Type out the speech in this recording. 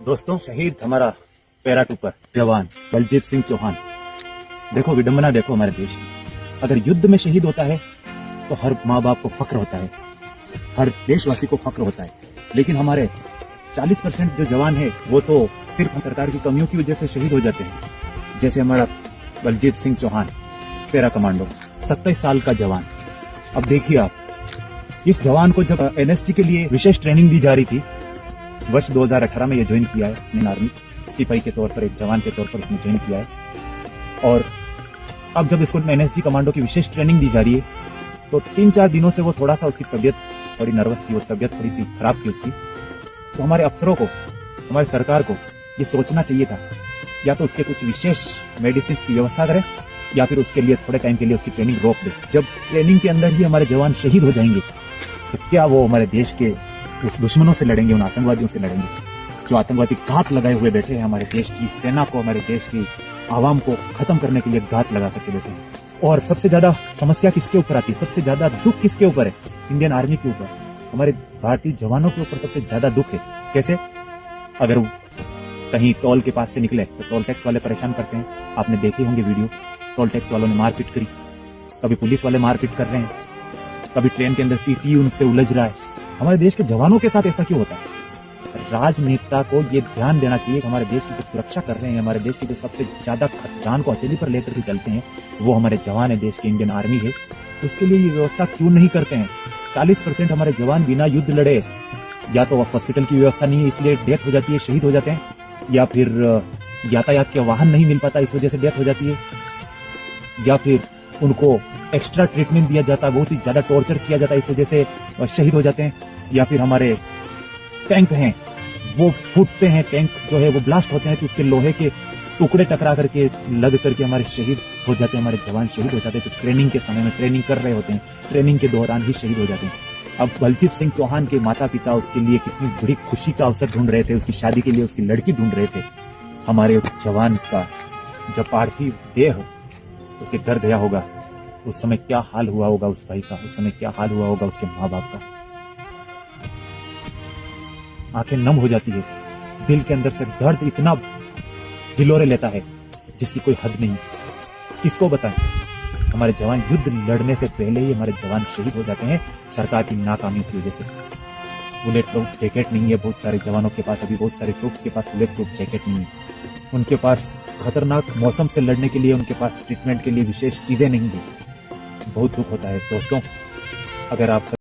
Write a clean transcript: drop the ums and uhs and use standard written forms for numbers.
दोस्तों, शहीद हमारा पैराट्रूपर जवान बलजीत सिंह चौहान। देखो विडंबना, देखो हमारे देश की। अगर युद्ध में शहीद होता है तो हर माँ बाप को फक्र होता है, हर देशवासी को फक्र होता है। लेकिन हमारे 40% जो जवान है वो तो सिर्फ सरकार की कमियों की वजह से शहीद हो जाते हैं। जैसे हमारा बलजीत सिंह चौहान, पैरा कमांडो, 27 साल का जवान। अब देखिए आप, इस जवान को जब एनएसजी के लिए विशेष ट्रेनिंग दी जा रही थी, वर्ष 2018 में ये ज्वाइन किया है इंडियन आर्मी, सिपाही के तौर पर, एक जवान के तौर पर उसने ज्वाइन किया है। और अब जब इसको एनएसजी कमांडो की विशेष ट्रेनिंग दी जा रही है तो 3-4 दिनों से वो थोड़ा सा, उसकी तबियत थोड़ी नर्वस थी, वो तबियत थोड़ी सी खराब थी उसकी। तो हमारे अफसरों को, हमारी सरकार को ये सोचना चाहिए था, या तो उसके कुछ विशेष मेडिसिन की व्यवस्था करें या फिर उसके लिए थोड़े टाइम के लिए उसकी ट्रेनिंग रोक दे। जब ट्रेनिंग के अंदर ही हमारे जवान शहीद हो जाएंगे तो क्या वो हमारे देश के उस दुश्मनों से लड़ेंगे, उन आतंकवादियों से लड़ेंगे जो आतंकवादी घात लगाए हुए बैठे हैं हमारे देश की सेना को, हमारे देश की आवाम को खत्म करने के लिए घात लगा करके बैठे हैं। और सबसे ज्यादा समस्या किसके ऊपर आती है, सबसे ज्यादा दुख किसके ऊपर है? इंडियन आर्मी के ऊपर, हमारे भारतीय जवानों के ऊपर सबसे ज्यादा दुख है। कैसे? अगर कहीं टोल के पास से निकले तो टोल टैक्स वाले परेशान करते हैं, आपने देखे होंगे वीडियो। टोल टैक्स वालों ने मारपीट करी, कभी पुलिस वाले मारपीट कर रहे हैं, कभी ट्रेन के अंदर पीटी उनसे उलझ रहा है। हमारे देश के जवानों के साथ ऐसा क्यों होता है? राजनेता को ये ध्यान देना चाहिए कि हमारे देश की जो सुरक्षा कर रहे हैं, हमारे देश की जो सबसे ज्यादा जान को हथेली पर लेकर के चलते हैं, वो हमारे जवान है, देश की इंडियन आर्मी है। उसके लिए ये व्यवस्था क्यों नहीं करते हैं? 40% हमारे जवान बिना युद्ध लड़े, या तो हॉस्पिटल की व्यवस्था नहीं है इसलिए डेथ हो जाती है, शहीद हो जाते हैं, या फिर यातायात के वाहन नहीं मिल पाता इस वजह से डेथ हो जाती है, या फिर उनको एक्स्ट्रा ट्रीटमेंट दिया जाता है, बहुत ही ज्यादा टॉर्चर किया जाता है, इस वजह से शहीद हो जाते हैं। या फिर हमारे टैंक हैं वो फूटते हैं, टैंक जो है वो ब्लास्ट होते हैं तो उसके लोहे के टुकड़े टकरा करके लग करके हमारे शहीद हो जाते हैं, हमारे जवान शहीद हो जाते हैं। तो ट्रेनिंग के समय में, ट्रेनिंग कर रहे होते हैं, ट्रेनिंग के दौरान ही शहीद हो जाते हैं। अब बलजीत सिंह चौहान के माता पिता उसके लिए कितनी बड़ी खुशी का अवसर ढूंढ रहे थे, उसकी शादी के लिए उसकी लड़की ढूंढ रहे थे। हमारे उस जवान का जब पार्थिव देह उसके घर गया होगा, उस समय क्या हाल हुआ होगा उस भाई का, उस समय क्या हाल हुआ होगा उसके माँ बाप का। आंखें नम हो जाती है, दिल के अंदर से दर्द इतना हिलोरे लेता है जिसकी कोई हद नहीं। किसको बताएं? हमारे जवान युद्ध लड़ने से पहले ही हमारे जवान शहीद हो जाते हैं सरकार की नाकामियों की वजह से। बुलेट प्रूफ जैकेट नहीं है बहुत सारे जवानों के पास, अभी बहुत सारे ट्रूप्स के पास बुलेट प्रूफ जैकेट नहीं है। उनके पास खतरनाक मौसम से लड़ने के लिए उनके पास ट्रीटमेंट के लिए विशेष चीजें नहीं है। बहुत दुख होता है दोस्तों। अगर आप